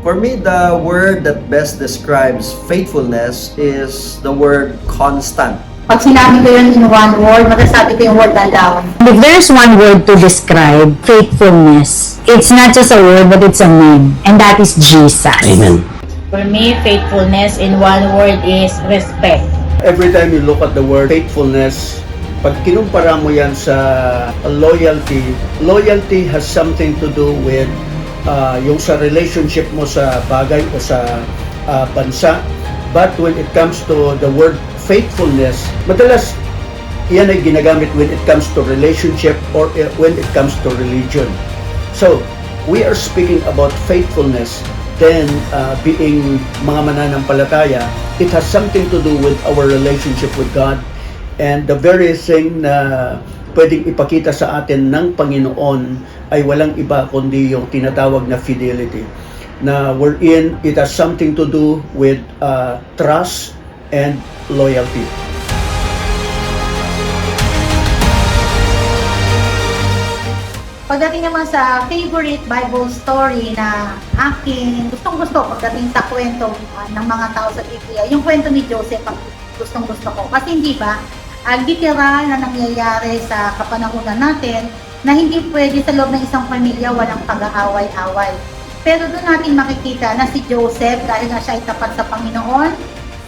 For me, the word that best describes faithfulness is the word constant. Pag sinabi ko yun in one word, masasabi ko yung word na love. If there's one word to describe faithfulness, it's not just a word, but it's a name. And that is Jesus. Amen. For me, faithfulness in one word is respect. Every time you look at the word faithfulness, pag kinumpara mo yan sa loyalty, loyalty has something to do with yung sa relationship mo sa bagay o sa bansa. But when it comes to the word faithfulness, madalas yan ay ginagamit when it comes to relationship or when it comes to religion. So, we are speaking about faithfulness, then being mga mananampalataya, it has something to do with our relationship with God. And the very thing na pwedeng ipakita sa atin ng Panginoon ay walang iba kundi yung tinatawag na fidelity, na wherein it has something to do with trust and loyalty. Pagdating naman sa favorite Bible story na akin, gustong-gusto pagdating sa kwento ng mga tao sa Biblia, yung kwento ni Joseph ang gustong-gusto ko. Kasi hindi ba, literal na nangyayari sa kapanahunan natin na hindi pwede sa loob ng isang pamilya walang pag-aaway-away. Pero doon natin makikita na si Joseph, dahil nga siya ay tapat sa Panginoon,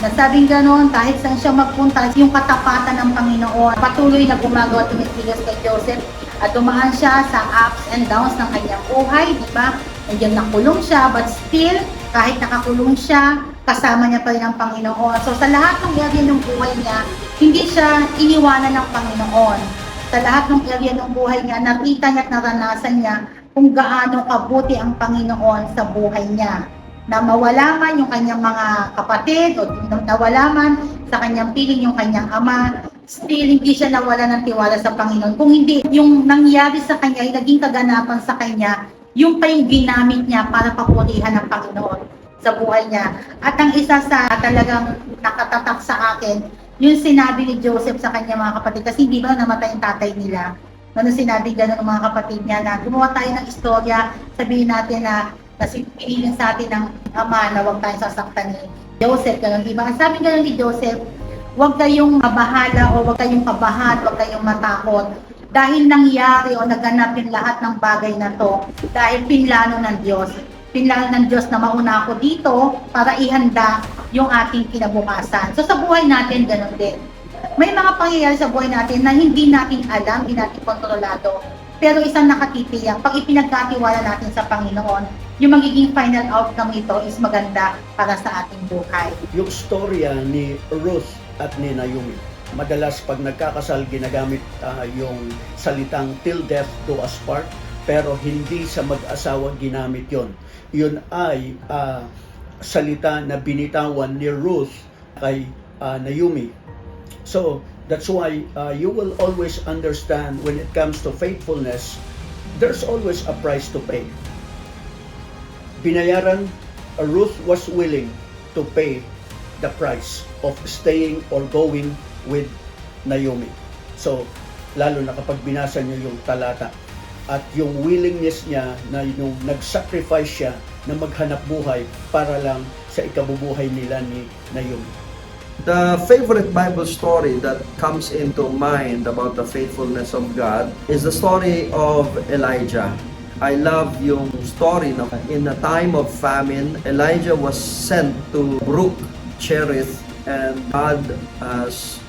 nasabing gano'n, kahit saan siya magpunta, yung katapatan ng Panginoon, patuloy na gumagawa at tumitigil kay Joseph, at dumaan siya sa ups and downs ng kanyang buhay, di ba? Nandiyan nakulong siya, but still, kahit nakakulong siya, kasama niya pa rin ang Panginoon. So sa lahat ng area ng buhay niya, hindi siya iniwanan ng Panginoon. Sa lahat ng area ng buhay niya, nakita niya at naranasan niya kung gaano kabuti ang Panginoon sa buhay niya. Na mawala man yung kanyang mga kapatid o nawala man sa kanyang piling yung kanyang ama, still hindi siya nawala ng tiwala sa Panginoon. Kung hindi, yung nangyari sa kanya ay naging kaganapan sa kanya, yung pa yung ginamit niya para papurihan ng Panginoon sa buhay niya. At ang isa sa talagang nakatatak sa akin, yung sinabi ni Joseph sa kanya mga kapatid, kasi hindi ba namatay yung tatay nila. Nung sinabi gano'n ng mga kapatid niya na gumawa tayo ng istorya, sabihin natin na pinilin sa atin ng ama na huwag tayong sasaktan ni Joseph. Ganun, diba? Sabi gano'n ni Joseph, huwag kayong mabahala o huwag kayong kabahan, huwag kayong matakot. Dahil nangyari o naganap yung lahat ng bagay na to, dahil pinlano ng Diyos. Pinlano ng Diyos na mauna ako dito para ihanda yung ating kinabukasan. So sa buhay natin, ganun din. May mga pangyayari sa buhay natin na hindi natin alam, hindi natin kontrolado. Pero isang nakatitiyak, pag ipinagkatiwala natin sa Panginoon, yung magiging final outcome nito is maganda para sa ating buhay. Yung storya ni Ruth at ni Naomi, madalas pag nagkakasal ginagamit yung salitang till death do us part, pero hindi sa mag-asawa ginamit yon. Yun ay salita na binitawan ni Ruth kay Naomi. So that's why you will always understand when it comes to faithfulness, there's always a price to pay. Binayaran, Ruth was willing to pay the price of staying or going with Naomi. So, lalo na kapag binasa niyo yung talata at yung willingness niya na yung nag-sacrifice siya na maghanap buhay para lang sa ikabubuhay nila ni Naomi. The favorite Bible story that comes into mind about the faithfulness of God is the story of Elijah. I love yung story na in a time of famine, Elijah was sent to Brook Cherith and God has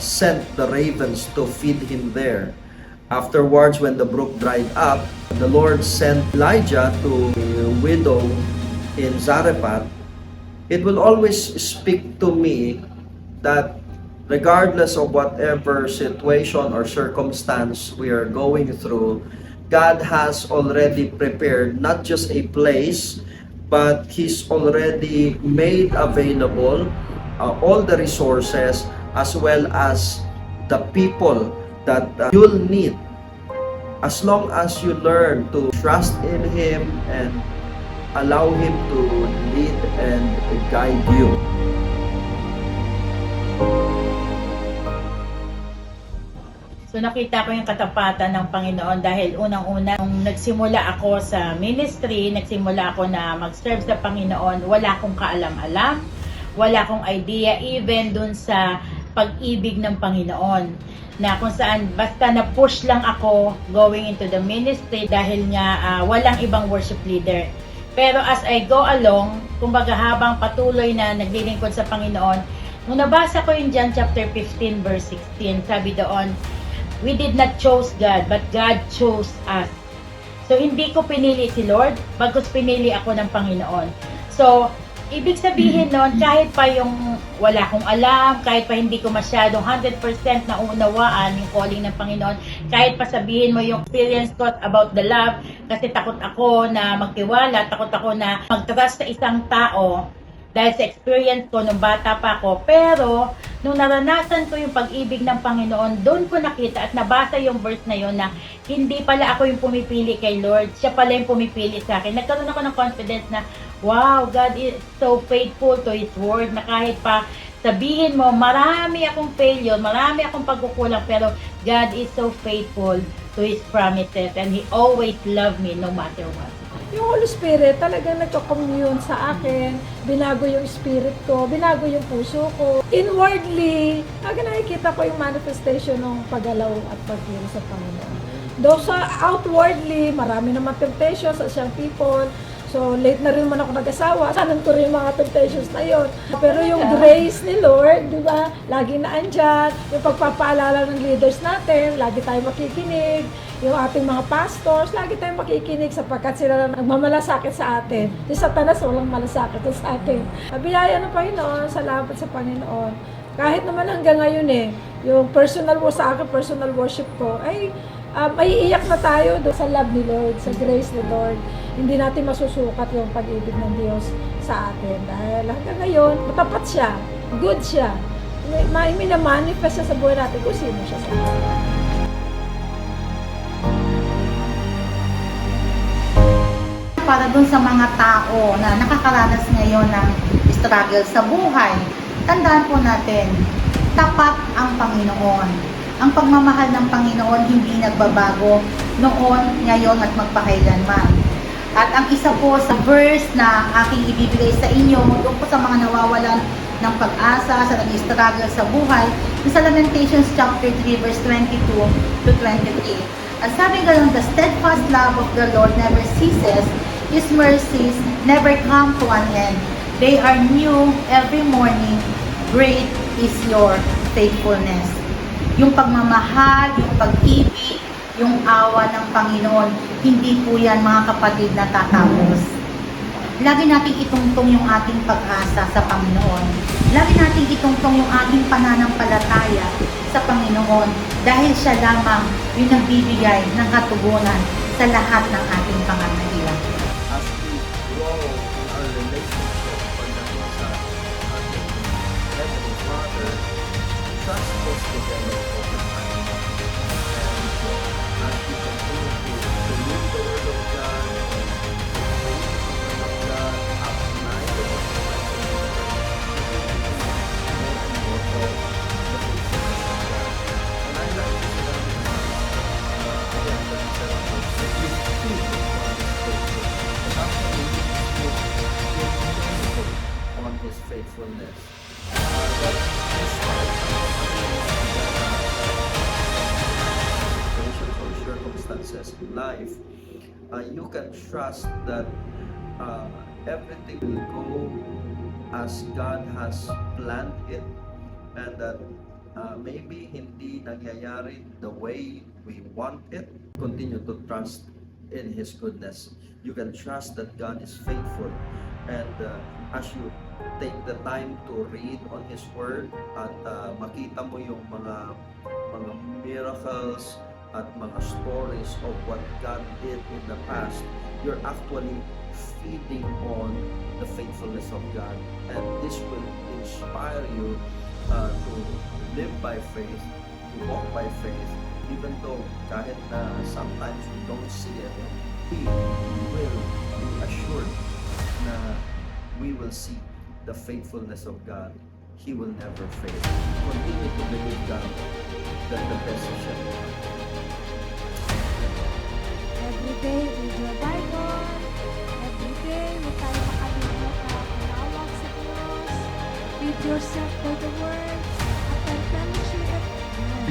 sent the ravens to feed him there. Afterwards, when the brook dried up, the Lord sent Elijah to a widow in Zarephath. It will always speak to me that regardless of whatever situation or circumstance we are going through, God has already prepared not just a place, but He's already made available all the resources as well as the people that you'll need as long as you learn to trust in Him and allow Him to lead and guide you. So So nakita ko yung katapatan ng Panginoon dahil unang-una, nung nagsimula ako sa ministry, nagsimula ako na mag-serve sa Panginoon, wala akong kaalam-alam, wala akong idea even dun sa pag-ibig ng Panginoon. Na kung saan basta na-push lang ako going into the ministry dahil nga walang ibang worship leader. Pero as I go along, kumbaga habang patuloy na naglilingkod sa Panginoon, nung nabasa ko yung John chapter 15 verse 16, sabi doon, we did not choose God, but God chose us. So, hindi ko pinili si Lord, bagkus pinili ako ng Panginoon. So, ibig sabihin nun, kahit pa yung wala akong alam, kahit pa hindi ko masyadong 100% na unawaan yung calling ng Panginoon, kahit pa sabihin mo yung experience ko about the love, kasi takot ako na magtiwala, takot ako na mag-trust sa isang tao, dahil sa experience ko nung bata pa ako, pero nung naranasan ko yung pag-ibig ng Panginoon, doon ko nakita at nabasa yung verse na yun na hindi pala ako yung pumipili kay Lord, siya pala yung pumipili sa akin. Nagkaroon ako ng confidence na, wow, God is so faithful to His word, na kahit pa sabihin mo, marami akong failure, marami akong pagkukulang, pero God is so faithful to His promises and He always loved me no matter what. Yung Holy Spirit talagang nagko-commune sa akin, binago yung spirit ko, binago yung puso ko. Inwardly, nakikita ko yung manifestation ng paggalaw at pagkiro sa Panginoon. Though sa outwardly, marami naman temptations sa siyang people. So, late na rin man ako nag-asawa. Sanan ko rin yung mga temptations na yun. Pero yung grace ni Lord, di ba, lagi na andyan. Yung pagpapaalala ng leaders natin, lagi tayo makikinig. Yung ating mga pastors, lagi tayong makikinig sapagkat sila na nagmamalasakit sa atin. Si Satanas, walang malasakit sa atin. Biyaya ng Panginoon, salamat sa Panginoon. Kahit naman hanggang ngayon yung personal worship sa akin, personal worship ko, ay may iiyak na tayo doon sa love ni Lord, sa grace ni Lord. Hindi natin masusukat yung pag-ibig ng Diyos sa atin. Dahil hanggang ngayon, matapat siya, good siya. May minamanifest siya sa buhay natin kung sino siya sa atin. Para dun sa mga tao na nakakaranas ngayon ng struggle sa buhay, tandaan po natin, tapat ang Panginoon. Ang pagmamahal ng Panginoon hindi nagbabago noon, ngayon at magpakailanman. At ang isa po sa verse na aking ibibigay sa inyo, doon po sa mga nawawalan ng pag-asa, sa nag-struggle sa buhay, sa Lamentations chapter 3 verse 22 to 23. At sabi ganoon, the steadfast love of the Lord never ceases, His mercies never come to an end. They are new every morning. Great is your faithfulness. Yung pagmamahal, yung pag-ibig, yung awa ng Panginoon, hindi po yan mga kapatid na tatapos. Lagi nating itungtong yung ating pag-asa sa Panginoon. Lagi nating itungtong yung ating pananampalataya sa Panginoon dahil siya lamang yung nagbibigay ng katugunan sa lahat ng ating pangangailangan. As we grow in our relationship pagdating sa ating Heavenly Father, trust us to develop over time. And as we continue to read the Word of God, up night, and I like to on His faithfulness. Situations or circumstances in life, you can trust that everything will go as God has planned it, and that maybe hindi nangyayari the way we want it. Continue to trust in His goodness. You can trust that God is faithful, and as you take the time to read on His Word at makita mo yung mga miracles at mga stories of what God did in the past, you're actually feeding on the faithfulness of God, and this will inspire you to live by faith, to walk by faith, even though kahit na sometimes we don't see it, we will be assured na we will see the faithfulness of God He will never fail. Continue to believe God that the best is yet to come. Every day, read your Bible. Every day, huwag tayo makalimutan na tinawag sa Diyos. Feed yourself by the Word. Attend fellowship.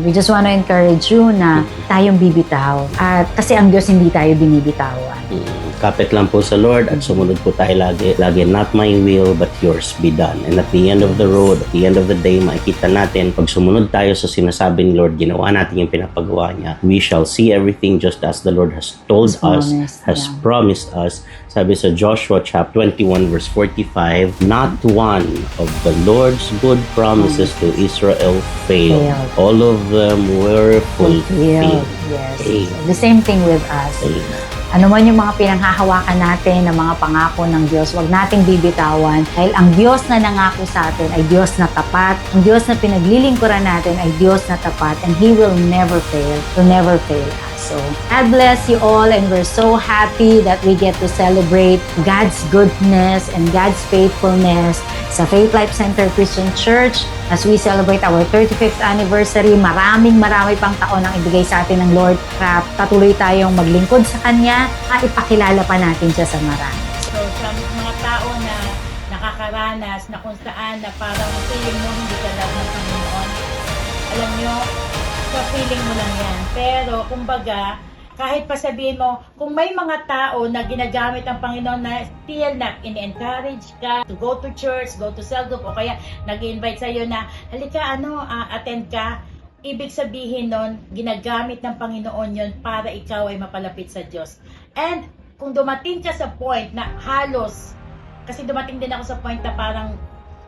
We just want to encourage you na tayong bibitaw. At kasi ang Diyos hindi tayo binibitawan. Kapit lang po sa Lord at sumunod po tayo lagi. Lagi, not my will but yours be done. And at the end of the road, at the end of the day, makikita natin, pag sumunod tayo sa sinasabi ni Lord, ginawa natin yung pinapagawa niya, we shall see everything just as the Lord has told us, has promised us. Sabi sa Joshua chapter 21 verse 45, not one of the Lord's good promises to Israel failed. All of them were fulfilled. Yes. The same thing with us. Ano man yung mga pinanghahawakan natin ng mga pangako ng Diyos, huwag nating bibitawan dahil ang Diyos na nangako sa atin ay Diyos na tapat. Ang Diyos na pinaglilingkuran natin ay Diyos na tapat, and He will never fail, will never fail us. So, God bless you all, and we're so happy that we get to celebrate God's goodness and God's faithfulness sa Faith Life Center Christian Church as we celebrate our 35th anniversary. Marami pang taon ang ibigay sa atin ng Lord. Patuloy tayong maglingkod sa Kanya at ipakilala pa natin siya sa marami. So, sa mga tao na nakakaranas na kung saan na parang feeling mo hindi ka love ng Panginoon, alam nyo, sa feeling mo lang yan. Pero, kumbaga, kahit pa sabihin mo, kung may mga tao na ginagamit ang Panginoon na still na in-encourage ka to go to church, go to cell group, o kaya nag-invite sa'yo na, halika, attend ka, ibig sabihin nun, ginagamit ng Panginoon yun para ikaw ay mapalapit sa Diyos. And kung dumating ka sa point na halos, kasi dumating din ako sa point na parang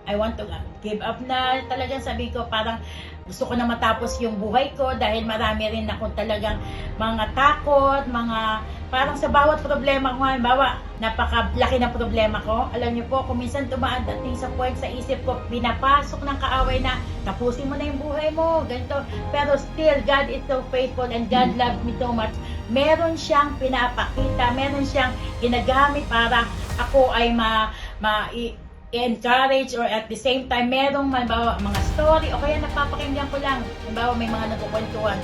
I want to give up na, talagang sabi ko parang gusto ko na matapos yung buhay ko dahil marami rin akong talagang mga takot, mga parang sa bawat problema ko, halimbawa napakalaki na problema ko, alam niyo po, kung minsan dumadating sa point sa isip ko, pinapasok ng kaaway na tapusin mo na yung buhay mo, ganito, pero still God is so faithful and God loves me so much. Meron siyang pinapakita, meron siyang ginagamit para ako ay encourage, or at the same time merong mga story o kaya napapakinggan ko lang, halimbawa may mga nagkukwentuhan,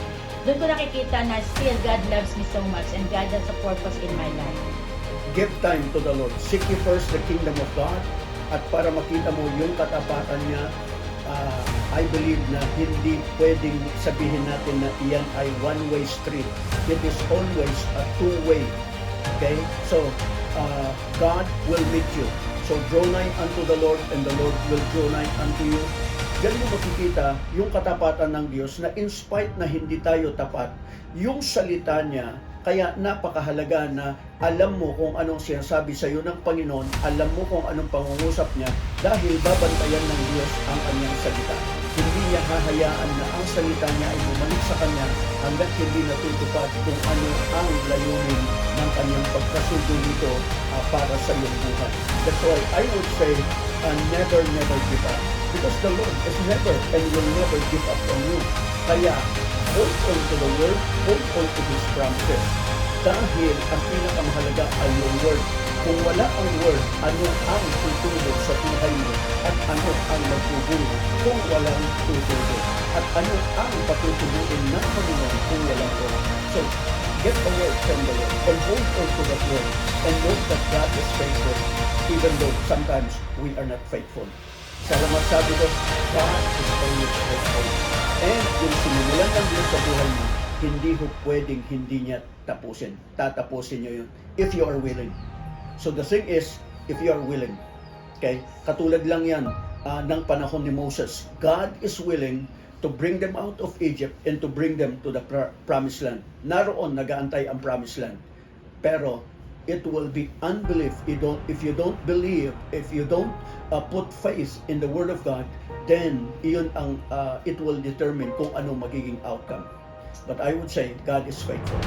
doon ko nakikita na still God loves me so much and God has a purpose in my life. Give time to the Lord. Seek ye first the kingdom of God, at para makita mo yung katapatan niya, I believe na hindi pwedeng sabihin natin na iyan ay one-way street. It is always a two-way. Okay? So, God will meet you. So, draw nigh unto the Lord, and the Lord will draw nigh unto you. Diyan mo makikita yung katapatan ng Diyos na in spite na hindi tayo tapat, yung salita niya, kaya napakahalaga na alam mo kung anong sinasabi sa iyo ng Panginoon, alam mo kung anong pangungusap niya, dahil babantayan ng Diyos ang kanyang salita. Hindi niya hahayaan na ang salita niya ay bumalik sa kanya hanggat hindi natutupad kung ano ang layunin ng kanyang pagkasugo nito para sa iyong buhay. That's why I would say, never give up. Because the Lord is never and will never give up on you. Kaya, hold on to the Word, hold on to His promises. Dahil ang pinakamahalaga ay yung Word. Kung wala ang Word, ano ang tutulog sa buhay mo? At ano ang magtutulog kung walang tutulog? At ano ang patutubuin ng Panginoon kung walang Word? So, get the Word from the Lord and hold on to that Word and know that God is faithful even though sometimes we are not faithful. Salamat sabi ko, God is always faithful. And yung sinimulan ng Diyos sa buhay mo, hindi ho pwedeng hindi niya tapusin. Tatapusin niyo yun if you are willing. So the thing is, if you are willing, okay, katulad lang yan ng panahon ni Moses. God is willing to bring them out of Egypt and to bring them to the promised land. Naroon nagaantay ang promised land. Pero it will be unbelief if you don't believe, if you don't put faith in the Word of God, then iyon ang it will determine kung ano magiging outcome. But I would say God is faithful.